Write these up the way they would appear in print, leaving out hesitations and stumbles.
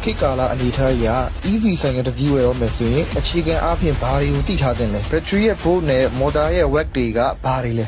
ခေတ်ကာလအနေအထားအရ EV ဆိုင်ကတစ်စီးဝယ်တော့မယ်ဆိုရင်အခြေခံအားဖြင့်ဘာတွေကိုသိထားသင့်လဲဘက်ထရီရဲ့ volt နဲ့ motor ရဲ့ watt တွေကဘာတွေလဲ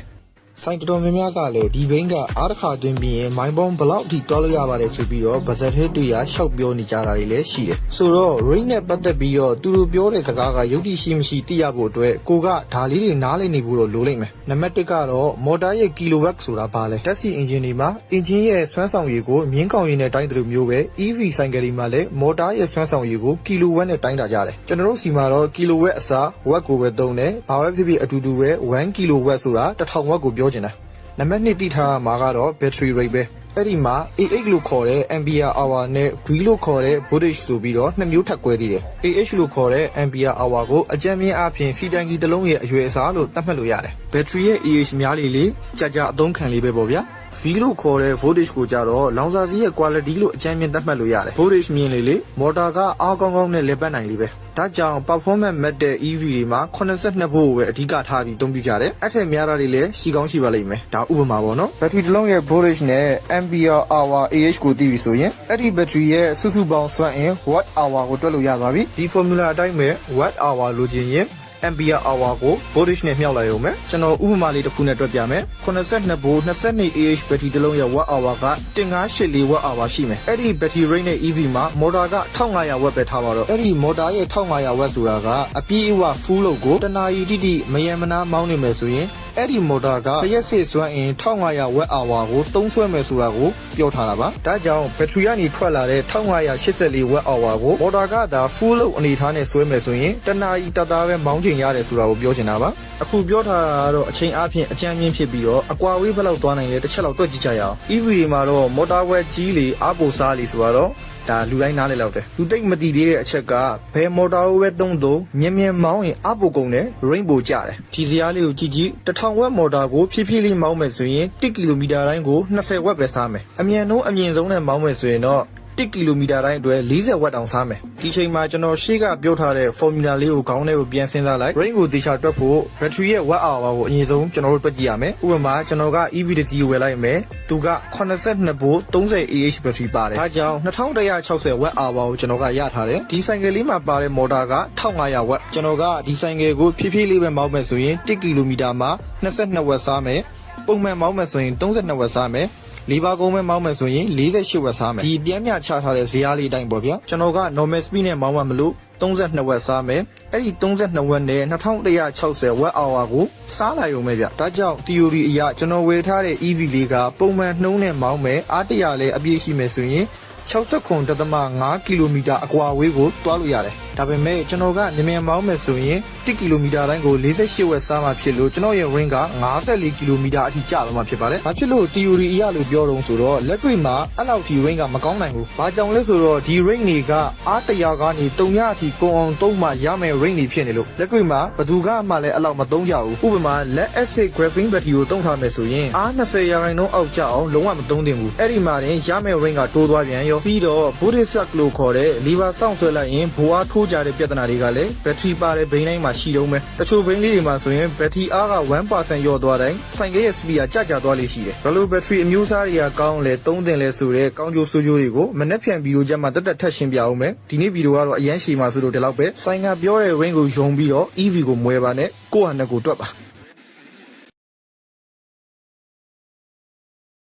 ဆိုင်တော်များများကလည်းဒီဘိန်းကအားတစ်ခါတွင်ပြီးရင်မိုင်းပေါင်းဘလောက်အထိတွားလို့ရပါတယ်ဆိုပြီးတော့ဗဇက်ထဲတွေ့ရရှောက်ပြောနေကြတာတွေလည်းရှိတယ်ဆိုတော့ range နဲ့ပတ်သက်ပြီးတော့သူတို့ပြောတဲ့စကားကယုတ်တိရှိမရှိသိရဖို့အတွက်ကိုကဒါလေးတွေနားလည်နေဖို့တော့လိုလိမ့်မယ်နံပါတ်1ကတော့ motor ရဲ့ kilowatt ဆိုတာဘာလဲတက်စီ engine တွေမှာ engine ရဲ့စွမ်းဆောင်ရည်ကိုမြင်းကောင်ရည်နဲ့တိုင်းတယ်လို့မျိုးပဲ EV ဆိုင်ကယ်တွေမှာလည်း motor ရဲ့စွမ်းဆောင်ရည်ကို kilowatt နဲ့တိုင်းတာကြတယ်ကျွန်တော်တို့စီမှာတော့ kilowatt အစား watt ကိုပဲသုံးတယ်ဘာပဲဖြစ်ဖြစ်အတူတူပဲ1 kilowatt ဆိုတာ1000 watt ကိုပြောချင်တယ်နံပါတ်2သိထားမှာကတော့ battery rate ပဲအဲ့ဒီမှာ AH လို့ခေါ်တဲ့ ampere hour နဲ့ V လို့ခေါ်တဲ့ voltage ဆိုပြီးတော့နှစ်မျိုးထပ်ကွဲသေးတယ် AH လို့ခေါ်တဲ့ ampere hour ကိုအကြမ်းမြင့်အပြင်စီတန်ကီတစ်လုံးရဲ့အရွယ်အစားလို့သတ်မှတ်လို့ရတယ် battery ရဲ့ AH များလေကြာကြာအသုံးခံလေးပဲပေါ့ဗျာV လို့ခေါ်တဲ့ voltage ကိုကြတော့လောင်စာဆီရဲ့ quality လို့အကြမ်းမြင့်သတ်မှတ်လို့ရတယ် voltage မြင့်လေမော်တာကအားကောင်းကောင်းနဲ့လည်ပတ်နိုင်လေပဲဒါကြောင့် performance မဲ့တဲ့ EV တွေမှာ82 volt ကိုပဲအဓိကထားပြီးအသုံးပြုကြတယ်အဲ့ထက်များတာတွေလည်းရှိကောင်းရှိပါလိမ့်မယ်ဒါဥပမာပေါ့နော်ဘက်ထရီတစ်လုံးရဲ့ voltage နဲ့ ampere hour AH ကိုသိပြီဆိုရင်အဲ့ဒီဘက်ထရီရဲ့စုစုပေါင်းစွမ်းအင် watt hour ကိုတွက်လို့ရသွားပြီဒီ formula အတိုင်းပဲ watt hour လိုချင်ရင်ampere hour ကို voltage နဲ့မြှောက်လိုက်ရုံပဲကျွန်တော်ဥပမာလေးတစ်ခုနဲ့တွက်ပြမယ်82 volt 22 Ah ဘက်ထရီတစ်လုံးရဲ့ watt hour က1584 watt hour ရှိမယ်အဲ့ဒီဘက်ထရီ rate နဲ့ EV မှာ motor က1500 watt ပဲထားပါတော့အဲ့ဒီ motor ရဲ့1500 watt ဆိုတာကအပြည့်အဝ full load ကိုတနာရီတိတိမယံမနာမောင်းနေမယ်ဆိုရင်အဲ့ဒီ motor ကလျှက်စစ်စွမ်းအင်1500 watt hour ကိုသုံးစွဲမယ်ဆိုတာကိုပြောထားတာပါဒါကြောင့်ဘက်ထရီကနေထွက်လာတဲ့1584 watt hour ကို motor ကသာ full load အနေထားနဲ့ဆွဲမယ်ဆိုရင်တနာရီတသားပဲမောင်းချိန်ရတယ်ဆိုတာကိုပြောချင်တာပါအခုပြောထားတာကတော့အချိန်အားဖြင့်အကြမ်းမြင့်ဖြစ်ပြီးတော့အကွာဝေးဘယ်လောက်သွားနိုင်လဲတစ်ချက်လောက်တွက်ကြည့်ကြရအောင် EV တွေမှာတော့ motor weight ကြီးလေအားပိုစားလေဆိုတော့ဒါလူတိုင်းနားလည်လောက်တယ်လူသိမ့်မတည်သေးတဲ့အချက်ကဘယ်မော်တာကိုပဲသုံးသုံးမြင်မြင်မောင်းရင်အပိုကုန်တယ် range ပိုကျတယ်ဒီစရာလေးကိုကြည့်ကြည့်1000 watt မော်တာကိုဖြည်းဖြည်းလေးမောင်းမယ်ဆိုရင်1ကီလိုမီတာတိုင်းကို20 watt ပဲစားမယ်အမြန်ဆုံးအမြင့်ဆုံးနဲ့မောင်းမယ်ဆိုရင်တော့1ကီလိုမီတာတိုင်းအတွက်40 watt တောင်စားမယ်ဒီချိန်မှာကျွန်တော်ရှေ့ကပြောထားတဲ့ formula လေးကိုခေါင်းထဲကိုပြန်စဉ်းစားလိုက် range ကိုတေချာတွက်ဖို့ battery ရဲ့ watt hour ကိုအရင်ဆုံးကျွန်တော်တို့တွက်ကြည့်ရမယ်ဥပမာကျွန်တော်က EV တစ်စီးကိုဝယ်လိုက်မယ်သူက82 volt 30 Ah battery ပါတယ်ဒါကြောင့်2160 watt hour ကိုကျွန်တော်ကရထားတယ်ဒီဆိုင်ကယ်လေးမှာပါတဲ့ motor က1500 watt ကျွန်တော်ကဒီဆိုင်ကယ်ကိုဖြည်းဖြည်းလေးပဲမောင်းမယ်ဆိုရင်1ကီလိုမီတာမှာ22 watt စားမယ်ပုံမှန်မောင်းမယ်ဆိုရင်32 watt စားမယ်လေးပါကုန်းပဲမောင်းမယ်ဆိုရင်48 watt စားမယ်ဒီပြန်မြချထားတဲ့ဇယားလေးတိုင်းပေါ့ဗျာကျွန်တော်က normal speed နဲ့မောင်းမှမလို့32 watt စားမယ်အဲ့ဒီ32 watt နဲ့2160 watt hour ကိုစားလာရုံပဲဗျဒါကြောင့် theory အရကျွန်တော်ဝယ်ထားတဲ့ EV လေးကပုံမှန်နှုံးနဲ့မောင်းမယ်အားတရာလည်းအပြည့်ရှိမယ်ဆိုရင်69.5 ကီလိုမီတာအကွာအဝေးကိုတွားလို့ရတယ်ဒါပေမဲ့ကျွန်တော်ကမြန်မြန်မောင်းမယ်ဆိုရင်1ကီလိုမီတာတိုင်းကို48 watt စားမှဖြစ်လို့ကျွန်တော်ရဲ့ range က54ကီလိုမီတာအထိကျသွားမှာဖြစ်ပါတယ်။ဘာဖြစ်လို့ theory အရလို့ပြောတော့ဆိုတော့လက်တွေ့မှာအဲ့လောက်ထိ range ကမကောင်းနိုင်ဘူး။ဘာကြောင့်လဲဆိုတော့ဒီ range တွေကအား100ကနေ300အထိကုန်အောင်သုံးမှရမယ် range တွေဖြစ်နေလို့လက်တွေ့မှာဘယ်သူကမှလည်းအဲ့လောက်မသုံးကြဘူး။ဥပမာ lead acid graphene battery ကိုသုံးထားမယ်ဆိုရင်အား20ရာခိုင်နှုန်းအောက်ကျအောင်လုံးဝမသုံးသင့်ဘူး။အဲ့ဒီမှာတင်ရမယ် range ကတိုးသွားပြန်ရောပြီးတော့ Buddhist sack လို့ခေါ်တဲ့ lever စောင့်ဆွဲလိုက်ရင်ဘိုးအားထိုးကြတဲ့ပြဿနာတွေကလည်းဘက်ထရီပါတဲ့ဘိန်းတိုင်းမှာရှိတော့မယ်တချို့ဘိန်းလေးတွေမှာဆိုရင်ဘက်ထရီအားက 1% လျော့သွားတိုင်းဆိုင်ကရဲ့ speed ကကျသွားလိမ့်ရှိတယ်ဘယ်လိုဘက်ထရီအမျိုးအစားတွေကကောင်းလဲသုံးသင့်လဲဆိုတဲ့ကောင်းကျိုးဆိုးကျိုးတွေကိုမနေ့ပြန်ဗီဒီယိုကြမှာတက်ထပ်ရှင်းပြအောင်မယ်ဒီနေ့ဗီဒီယိုကတော့အရန်ရှည်မှာဆိုလို့ဒီလောက်ပဲဆိုင်ကပြောတဲ့ range ကိုယုံပြီးတော့ EV ကိုမွဲပါနဲ့ကိုယ့်ဟာနဲ့ကိုယ်တွက်ပါ